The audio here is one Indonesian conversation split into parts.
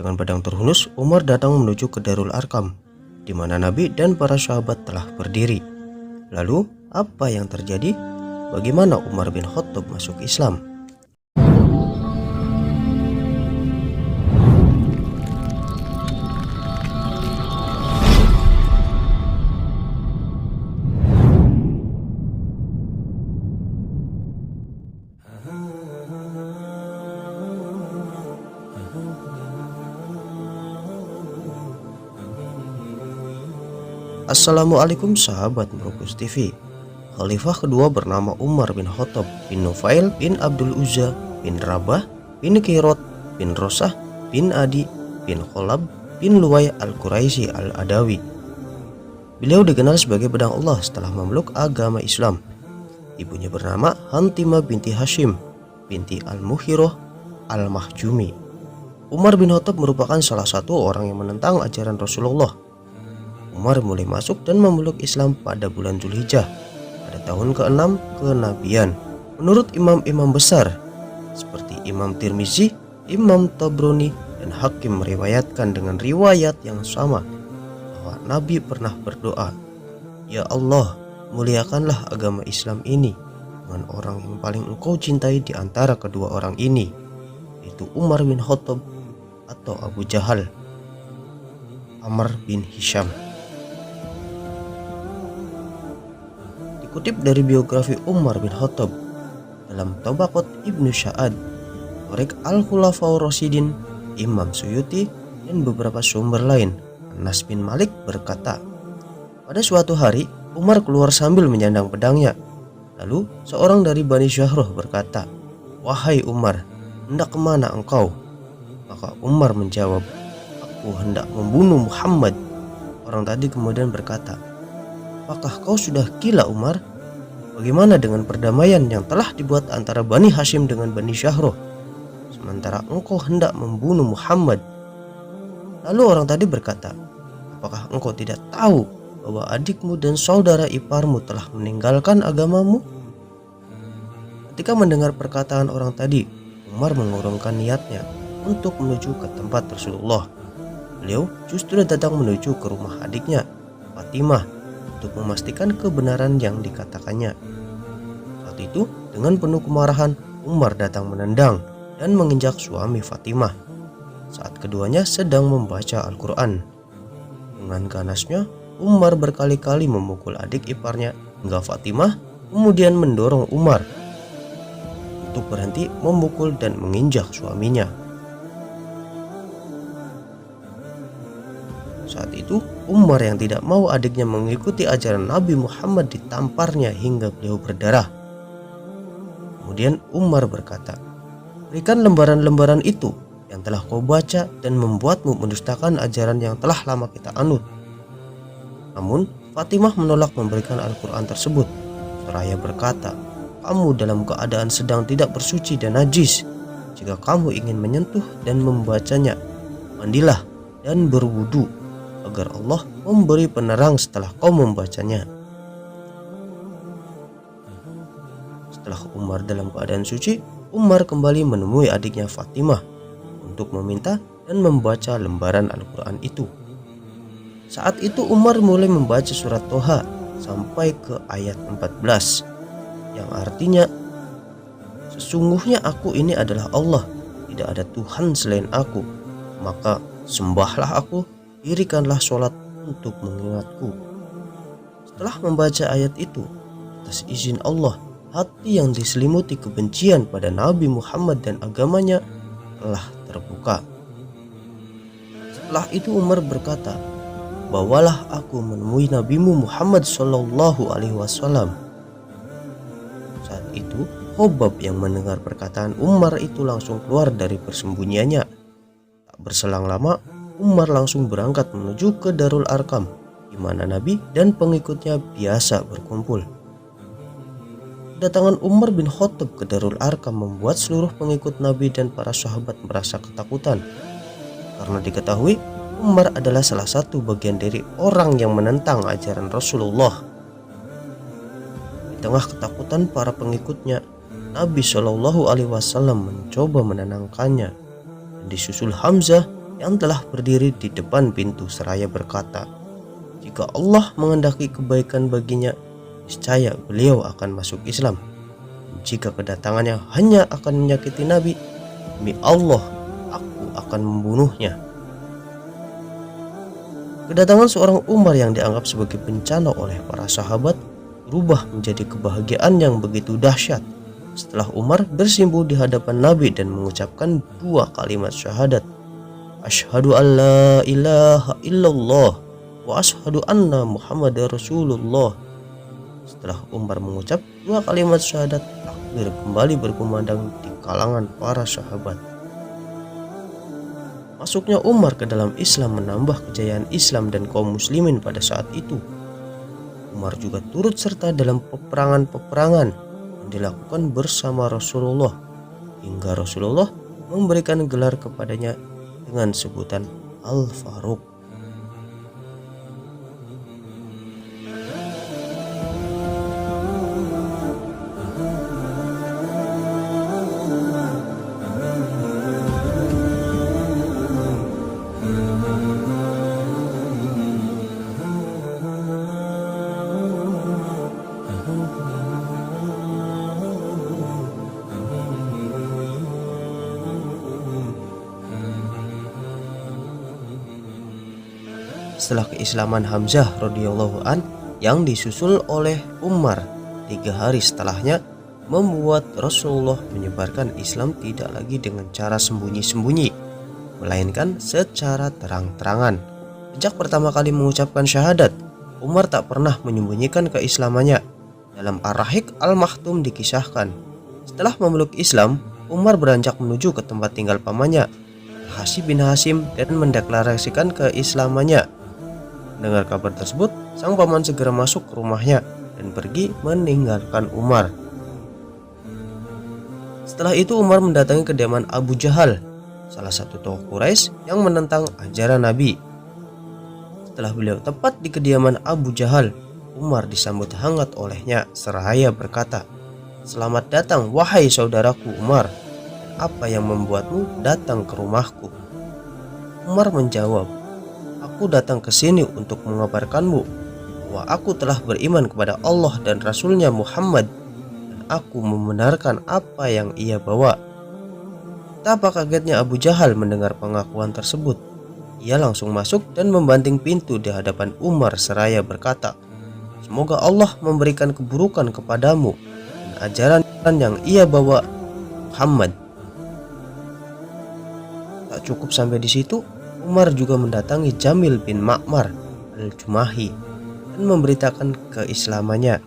Dengan pedang terhunus, Umar datang menuju ke Darul Arkam, di mana Nabi dan para sahabat telah berdiri. Lalu, apa yang terjadi? Bagaimana Umar bin Khattab masuk Islam? Assalamualaikum sahabat Merukus TV. Khalifah kedua bernama Umar bin Khattab bin Nufail bin Abdul Uzza bin Rabah bin Kirot bin Rosah bin Adi bin Kholab bin Luwai al-Quraisy al-Adawi. Beliau dikenal sebagai pedang Allah setelah memeluk agama Islam. Ibunya bernama Hantimah binti Hashim binti al-Muhiroh al-Mahjumi. Umar bin Khattab merupakan salah satu orang yang menentang ajaran Rasulullah. Umar mulai masuk dan memeluk Islam pada bulan Zulhijjah pada tahun ke-6 kenabian. Menurut imam-imam besar seperti Imam Tirmizi, Imam Tabrani, dan Hakim meriwayatkan dengan riwayat yang sama bahwa Nabi pernah berdoa, "Ya Allah, muliakanlah agama Islam ini dengan orang yang paling engkau cintai di antara kedua orang ini, yaitu Umar bin Khattab atau Abu Jahal, Amr bin Hisham." Dikutip dari biografi Umar bin Khattab dalam Tabaqat Ibnu Sa'ad, Tariq Al-Khulafaur Rasyidin, Imam Suyuti, dan beberapa sumber lain, Anas bin Malik berkata, pada suatu hari Umar keluar sambil menyandang pedangnya. Lalu seorang dari Bani Syahroh berkata, "Wahai Umar, hendak kemana engkau?" Maka Umar menjawab, "Aku hendak membunuh Muhammad." Orang tadi kemudian berkata, "Apakah kau sudah gila Umar? Bagaimana dengan perdamaian yang telah dibuat antara Bani Hashim dengan Bani Syahroh, sementara engkau hendak membunuh Muhammad?" Lalu orang tadi berkata, "Apakah engkau tidak tahu bahwa adikmu dan saudara iparmu telah meninggalkan agamamu?" Ketika mendengar perkataan orang tadi, Umar mengurungkan niatnya untuk menuju ke tempat Rasulullah. Beliau justru datang menuju ke rumah adiknya, Fatimah, untuk memastikan kebenaran yang dikatakannya. Saat itu, dengan penuh kemarahan, Umar datang menendang dan menginjak suami Fatimah saat keduanya sedang membaca Al-Quran. Dengan ganasnya, Umar berkali-kali memukul adik iparnya hingga Fatimah kemudian mendorong Umar untuk berhenti memukul dan menginjak suaminya. Saat itu, Umar yang tidak mau adiknya mengikuti ajaran Nabi Muhammad ditamparnya hingga beliau berdarah. Kemudian Umar berkata, "Berikan lembaran-lembaran itu yang telah kau baca dan membuatmu mendustakan ajaran yang telah lama kita anut." Namun Fatimah menolak memberikan Al-Quran tersebut. Seraya berkata, "Kamu dalam keadaan sedang tidak bersuci dan najis. Jika kamu ingin menyentuh dan membacanya, mandilah dan berwudu agar Allah memberi penerang setelah kau membacanya." Setelah Umar dalam keadaan suci, Umar kembali menemui adiknya Fatimah untuk meminta dan membaca lembaran Al-Quran itu. Saat itu Umar mulai membaca surat Toha sampai ke ayat 14 yang artinya, "Sesungguhnya aku ini adalah Allah, tidak ada Tuhan selain aku, maka sembahlah aku, dirikanlah sholat untuk mengingatku." Setelah membaca ayat itu, atas izin Allah, hati yang diselimuti kebencian pada Nabi Muhammad dan agamanya telah terbuka. Setelah itu Umar berkata, "Bawalah aku menemui Nabimu Muhammad Sallallahu Alaihi Wasallam." Saat itu Khobab yang mendengar perkataan Umar itu langsung keluar dari persembunyiannya. Tak berselang lama, Umar langsung berangkat menuju ke Darul Arkam, di mana Nabi dan pengikutnya biasa berkumpul. Kedatangan Umar bin Khattab ke Darul Arkam membuat seluruh pengikut Nabi dan para sahabat merasa ketakutan, karena diketahui Umar adalah salah satu bagian dari orang yang menentang ajaran Rasulullah. Di tengah ketakutan para pengikutnya, Nabi Shallallahu Alaihi Wasallam mencoba menenangkannya, dan disusul Hamzah yang telah berdiri di depan pintu seraya berkata, "Jika Allah menghendaki kebaikan baginya, niscaya beliau akan masuk Islam. Dan jika kedatangannya hanya akan menyakiti Nabi, demi Allah, aku akan membunuhnya." Kedatangan seorang Umar yang dianggap sebagai bencana oleh para sahabat berubah menjadi kebahagiaan yang begitu dahsyat setelah Umar bersimpuh di hadapan Nabi dan mengucapkan dua kalimat syahadat, "Asyhadu an la ilaha illallah wa asyhadu anna Muhammadar Rasulullah." Setelah Umar mengucap dua kalimat syahadat, takbir kembali berkumandang di kalangan para sahabat. Masuknya Umar ke dalam Islam menambah kejayaan Islam dan kaum muslimin pada saat itu. Umar juga turut serta dalam peperangan-peperangan yang dilakukan bersama Rasulullah, hingga Rasulullah memberikan gelar kepadanya dengan sebutan Al-Faruq. Setelah keislaman Hamzah radhiyallahu an yang disusul oleh Umar 3 hari setelahnya, membuat Rasulullah menyebarkan Islam tidak lagi dengan cara sembunyi-sembunyi, melainkan secara terang-terangan. Sejak pertama kali mengucapkan syahadat, Umar tak pernah menyembunyikan keislamannya. Dalam Ar-Rahiq Al-Maktum dikisahkan, setelah memeluk Islam, Umar beranjak menuju ke tempat tinggal pamannya, Al-Hashim bin Hashim, dan mendeklarasikan keislamannya. Mendengar kabar tersebut, sang paman segera masuk ke rumahnya dan pergi meninggalkan Umar. Setelah itu Umar mendatangi kediaman Abu Jahal, salah satu tokoh Quraisy yang menentang ajaran Nabi. Setelah beliau tepat di kediaman Abu Jahal, Umar disambut hangat olehnya seraya berkata, "Selamat datang wahai saudaraku Umar. Apa yang membuatmu datang ke rumahku?" Umar menjawab, "Aku datang ke sini untuk mengabarkanmu bahwa aku telah beriman kepada Allah dan Rasulnya Muhammad, dan aku membenarkan apa yang ia bawa." Betapa kagetnya Abu Jahal mendengar pengakuan tersebut. Ia langsung masuk dan membanting pintu di hadapan Umar seraya berkata, "Semoga Allah memberikan keburukan kepadamu dan ajaran yang ia bawa Muhammad." Tak cukup sampai di situ, Umar juga mendatangi Jamil bin Ma'mar al-Jumahi dan memberitakan keislamannya.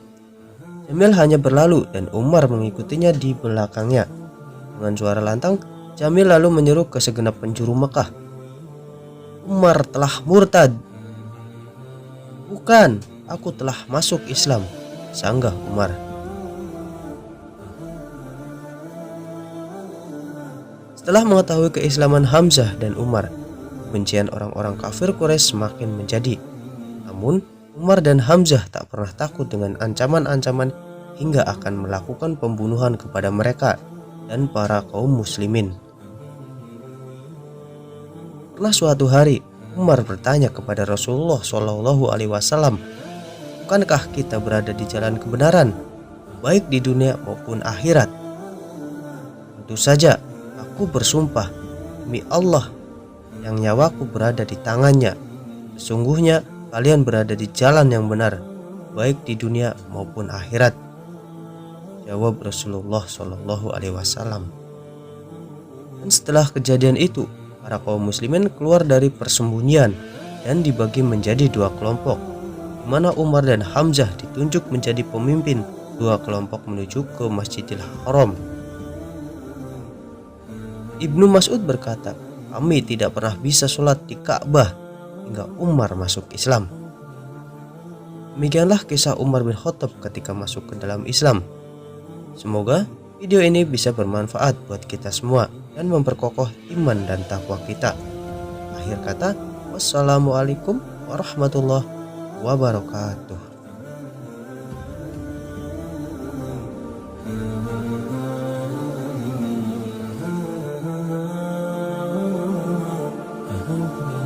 Jamil hanya berlalu dan Umar mengikutinya di belakangnya. Dengan suara lantang, Jamil lalu menyeru ke segenap penjuru Mekah, "Umar telah murtad." "Bukan, aku telah masuk Islam," sanggah Umar. Setelah mengetahui keislaman Hamzah dan Umar, kebencian orang-orang kafir Quraisy semakin menjadi. Namun, Umar dan Hamzah tak pernah takut dengan ancaman-ancaman hingga akan melakukan pembunuhan kepada mereka dan para kaum muslimin. Pernah suatu hari, Umar bertanya kepada Rasulullah SAW, "Bukankah kita berada di jalan kebenaran, baik di dunia maupun akhirat?" "Tentu saja, aku bersumpah demi Allah yang nyawaku berada di tangannya, sesungguhnya kalian berada di jalan yang benar, baik di dunia maupun akhirat," jawab Rasulullah SAW. Dan setelah kejadian itu, para kaum muslimin keluar dari persembunyian dan dibagi menjadi dua kelompok, di mana Umar dan Hamzah ditunjuk menjadi pemimpin dua kelompok menuju ke Masjidil Haram. Ibnu Mas'ud berkata, "Kami tidak pernah bisa sholat di Ka'bah hingga Umar masuk Islam." Demikianlah kisah Umar bin Khattab ketika masuk ke dalam Islam. Semoga video ini bisa bermanfaat buat kita semua dan memperkokoh iman dan takwa kita. Akhir kata, wassalamualaikum warahmatullahi wabarakatuh. Tuhan.